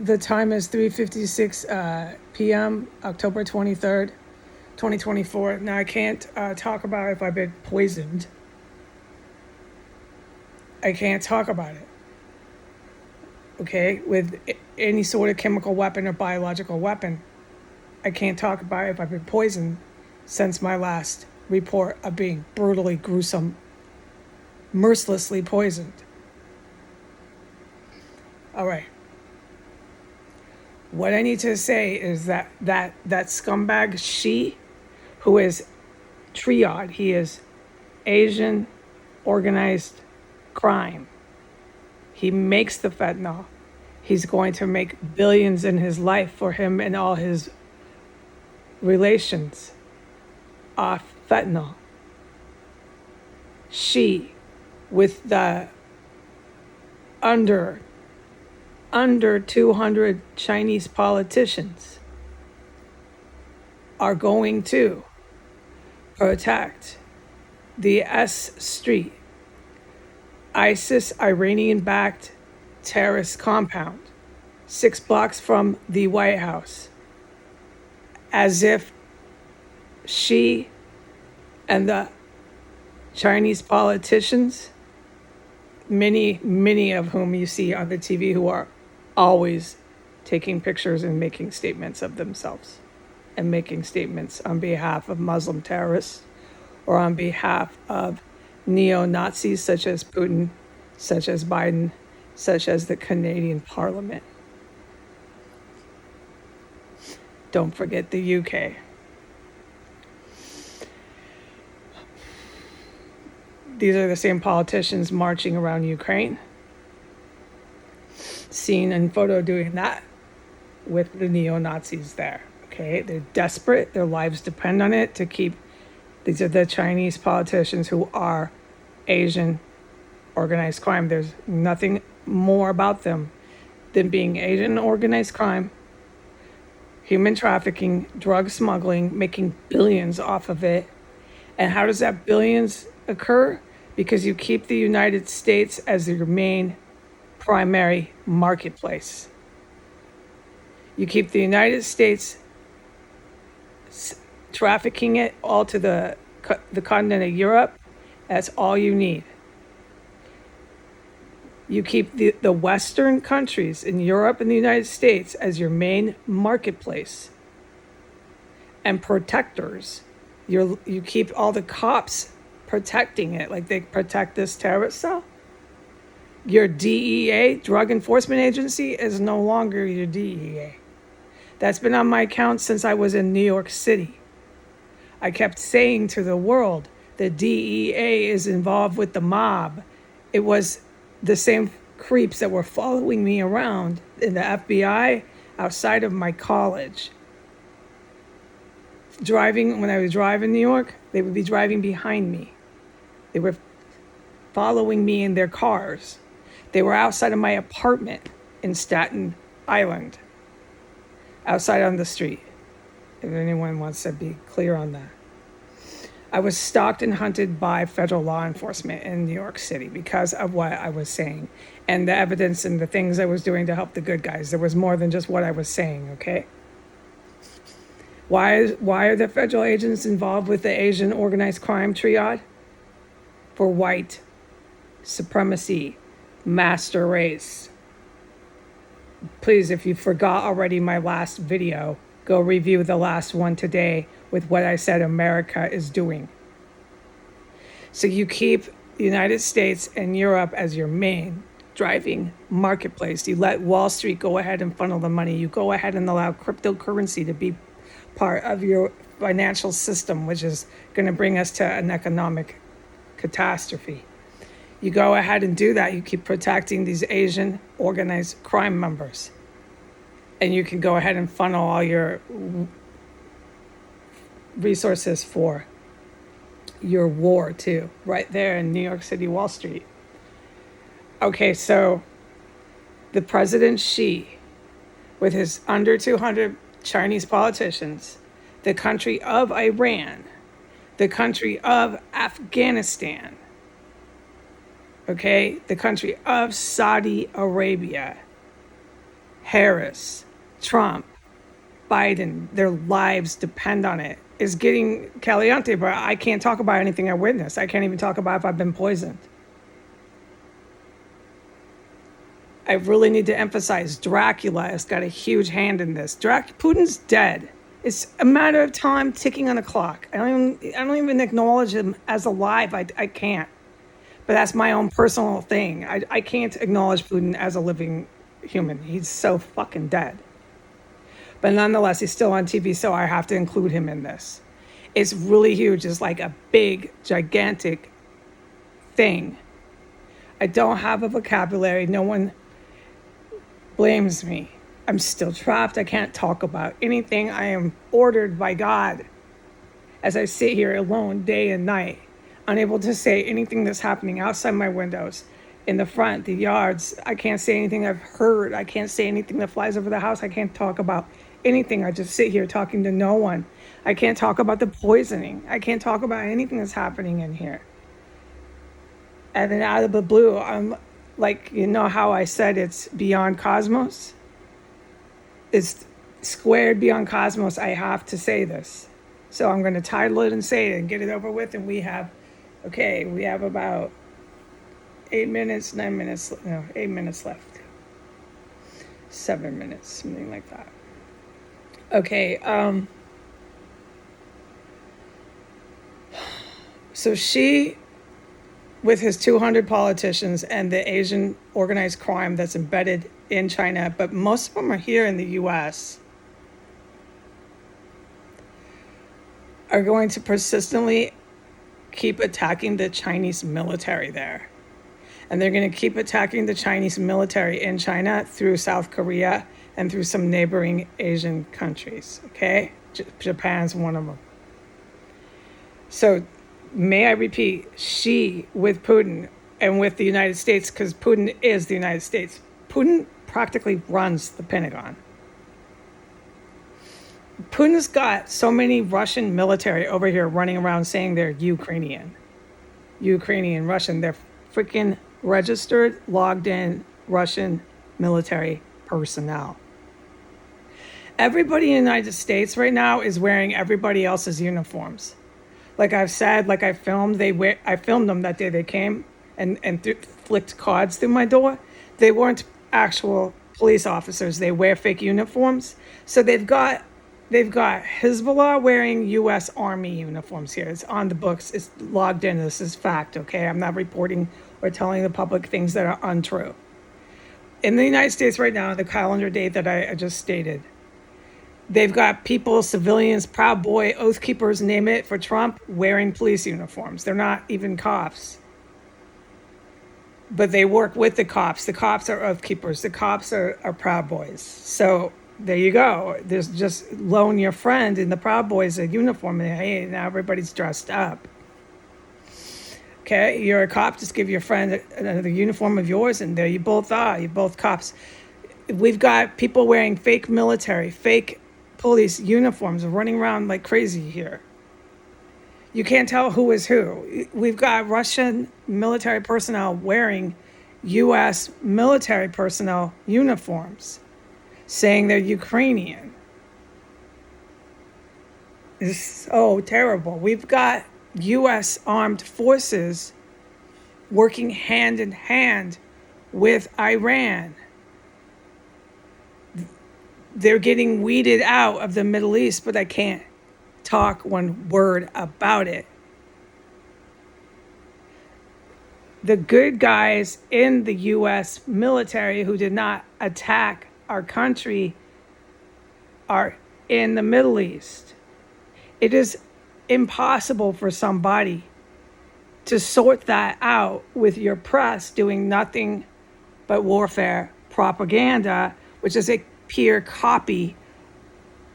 The time is 3:56 p.m., October 23rd, 2024. Now, I can't talk about if I've been poisoned. I can't talk about it, okay, with any sort of chemical weapon or biological weapon. I can't talk about if I've been poisoned since my last report of being brutally, gruesome, mercilessly poisoned. All right. What I need to say is that scumbag Xi, who is triad, he is Asian organized crime. He makes the fentanyl. He's going to make billions in his life for him and all his relations off fentanyl. Xi, with the under 200 Chinese politicians, are going to protect the S Street, ISIS Iranian-backed terrorist compound, 6 blocks from the White House, as if Xi and the Chinese politicians, many of whom you see on the TV, who are always taking pictures and making statements of themselves and making statements on behalf of Muslim terrorists or on behalf of neo-Nazis such as Putin, such as Biden, such as the Canadian Parliament. Don't forget the UK. These are the same politicians marching around Ukraine, seen in photo doing that with the neo-Nazis there. Okay, they're desperate. Their lives depend on it to keep. These are the Chinese politicians who are Asian organized crime. There's nothing more about them than being Asian organized crime, human trafficking, drug smuggling, making billions off of it. And how does that billions occur? Because you keep the United States as your main primary marketplace. You keep the United States trafficking it all to the continent of Europe. That's all you need. You keep the Western countries in Europe and the United States as your main marketplace and protectors. You keep all the cops protecting it like they protect this terrorist cell. Your DEA, Drug Enforcement Agency, is no longer your DEA. That's been on my account since I was in New York City. I kept saying to the world, the DEA is involved with the mob. It was the same creeps that were following me around in the FBI outside of my college. When I would drive in New York, they would be driving behind me. They were following me in their cars. They were outside of my apartment in Staten Island, outside on the street, if anyone wants to be clear on that. I was stalked and hunted by federal law enforcement in New York City because of what I was saying and the evidence and the things I was doing to help the good guys. There was more than just what I was saying, okay? Why are the federal agents involved with the Asian organized crime triad? For white supremacy, master race. Please, if you forgot already my last video, go review the last one today with what I said America is doing. So you keep the United States and Europe as your main driving marketplace. You let Wall Street go ahead and funnel the money. You go ahead and allow cryptocurrency to be part of your financial system, which is going to bring us to an economic catastrophe. You go ahead and do that. You keep protecting these Asian organized crime members. And you can go ahead and funnel all your resources for your war too, right there in New York City, Wall Street. Okay, so the President Xi, with his under 200 Chinese politicians, the country of Iran, the country of Afghanistan, okay, the country of Saudi Arabia, Harris, Trump, Biden, their lives depend on it, is getting caliente, but I can't talk about anything I witnessed. I can't even talk about if I've been poisoned. I really need to emphasize Dracula has got a huge hand in this. Putin's dead. It's a matter of time ticking on a clock. I don't even acknowledge him as alive. I can't. But that's my own personal thing. I can't acknowledge Putin as a living human. He's so fucking dead. But nonetheless, he's still on TV, so I have to include him in this. It's really huge. It's like a big, gigantic thing. I don't have a vocabulary. No one blames me. I'm still trapped. I can't talk about anything. I am ordered by God as I sit here alone day and night, unable to say anything that's happening outside my windows, in the front, the yards. I can't say anything I've heard. I can't say anything that flies over the house. I can't talk about anything. I just sit here talking to no one. I can't talk about the poisoning. I can't talk about anything that's happening in here. And then out of the blue, I'm like, you know how I said it's beyond cosmos? It's squared beyond cosmos. I have to say this. So I'm going to title it and say it and get it over with. And we have about 8 minutes, 9 minutes, 8 minutes left. 7 minutes, something like that. Okay. So she, with his 200 politicians and the Asian organized crime that's embedded in China, but most of them are here in the US, are going to persistently keep attacking the Chinese military there. And they're going to keep attacking the Chinese military in China through South Korea and through some neighboring Asian countries, okay? Japan's one of them. So may I repeat, she with Putin and with the United States, because Putin is the United States. Putin practically runs the Pentagon. Putin's got so many Russian military over here running around saying they're Ukrainian, Russian. They're freaking registered, logged in Russian military personnel. Everybody in the United States right now is wearing everybody else's uniforms. Like I've said, like I filmed, I filmed them that day they came and flicked cards through my door. They weren't actual police officers. They wear fake uniforms. So they've got Hezbollah wearing U.S. Army uniforms here. It's on the books. It's logged in. This is fact, okay? I'm not reporting or telling the public things that are untrue. In the United States right now, the calendar date that I just stated, they've got people, civilians, Proud Boy, Oath Keepers, name it, for Trump, wearing police uniforms. They're not even cops. But they work with the cops. The cops are Oath Keepers. The cops are Proud Boys. So there you go. There's just loan your friend in the Proud Boys a uniform, and hey, now everybody's dressed up. Okay, you're a cop, just give your friend the uniform of yours, and there you both are. You're both cops. We've got people wearing fake military, fake police uniforms running around like crazy here. You can't tell who is who. We've got Russian military personnel wearing U.S. military personnel uniforms, saying they're Ukrainian. It's so terrible. We've got U.S. armed forces working hand in hand with Iran. They're getting weeded out of the Middle East, but I can't talk one word about it. The good guys in the U.S. military who did not attack our country are in the Middle East. It is impossible for somebody to sort that out with your press doing nothing but warfare propaganda, which is a pure copy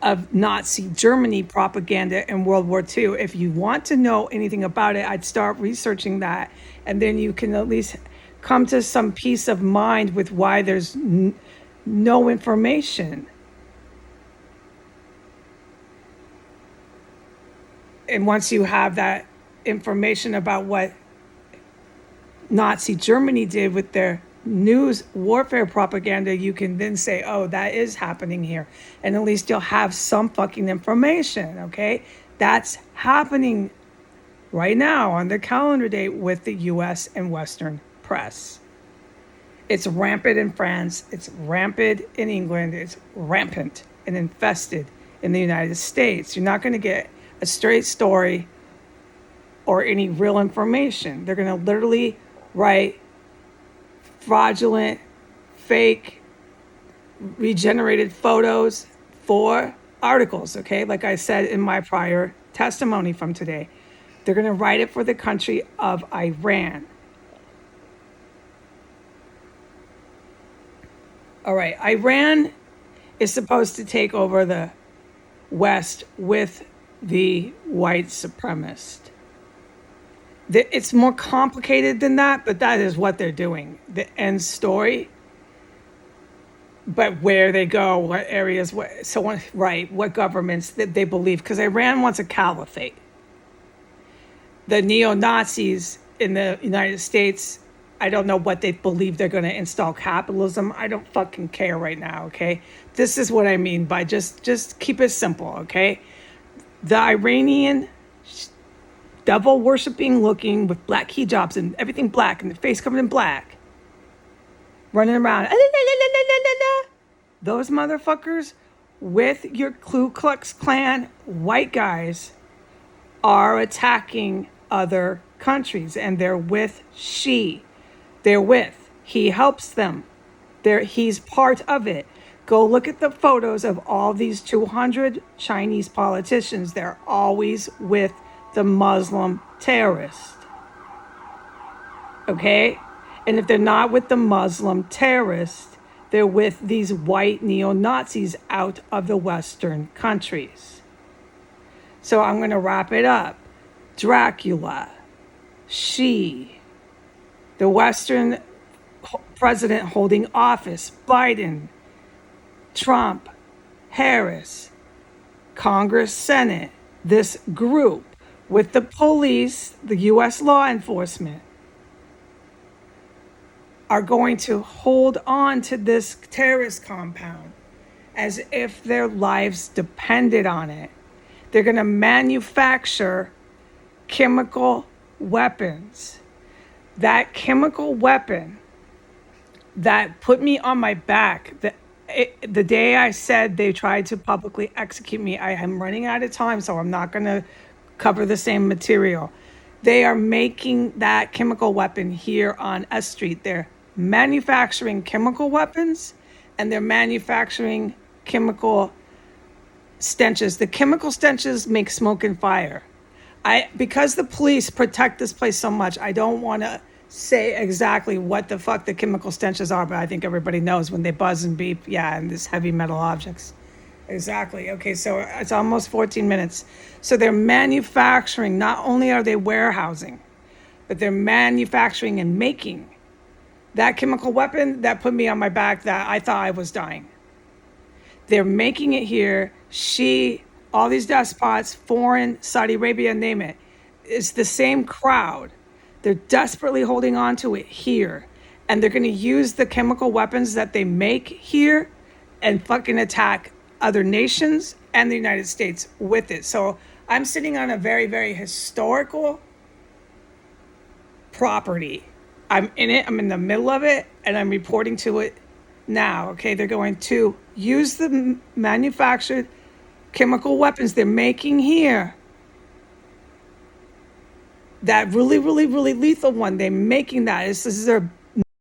of Nazi Germany propaganda in World War II. If you want to know anything about it, I'd start researching that, and then you can at least come to some peace of mind with why there's no information. And once you have that information about what Nazi Germany did with their news warfare propaganda, you can then say, oh, that is happening here. And at least you'll have some fucking information, okay? That's happening right now on the calendar date with the US and Western press. It's rampant in France, it's rampant in England, it's rampant and infested in the United States. You're not going to get a straight story or any real information. They're going to literally write fraudulent, fake, regenerated photos for articles, okay? Like I said in my prior testimony from today, they're going to write it for the country of Iran. All right, Iran is supposed to take over the West with the white supremacist. It's more complicated than that, but that is what they're doing. The end story. But where they go, what areas, so on, right, what governments that they believe, because Iran wants a caliphate. The neo-Nazis in the United States, I don't know what they believe they're going to install capitalism. I don't fucking care right now, okay? This is what I mean by just keep it simple, okay? The Iranian devil worshipping looking with black hijabs and everything black and the face covered in black, running around. Those motherfuckers with your Ku Klux Klan white guys are attacking other countries, and they're with They're with. He helps them. He's part of it. Go look at the photos of all these 200 Chinese politicians. They're always with the Muslim terrorist. Okay? And if they're not with the Muslim terrorist, they're with these white neo-Nazis out of the Western countries. So I'm going to wrap it up. Dracula, the Western president holding office, Biden, Trump, Harris, Congress, Senate, this group with the police, the U.S. law enforcement, are going to hold on to this terrorist compound as if their lives depended on it. They're going to manufacture chemical weapons. That chemical weapon that put me on my back, the day I said they tried to publicly execute me, I am running out of time, so I'm not going to cover the same material. They are making that chemical weapon here on S Street. They're manufacturing chemical weapons, and they're manufacturing chemical stenches. The chemical stenches make smoke and fire. Because the police protect this place so much, I don't want to say exactly what the fuck the chemical stenches are, but I think everybody knows when they buzz and beep, and this heavy metal objects. Exactly. Okay, so it's almost 14 minutes. So they're manufacturing, not only are they warehousing, but they're manufacturing and making that chemical weapon that put me on my back that I thought I was dying. They're making it here. All these despots, foreign, Saudi Arabia, name it. It's the same crowd. They're desperately holding on to it here. And they're going to use the chemical weapons that they make here and fucking attack other nations and the United States with it. So I'm sitting on a very, very historical property. I'm in it. I'm in the middle of it. And I'm reporting to it now. Okay, they're going to use the manufactured chemical weapons they're making here. That really, really, really lethal one, they're making that. This is their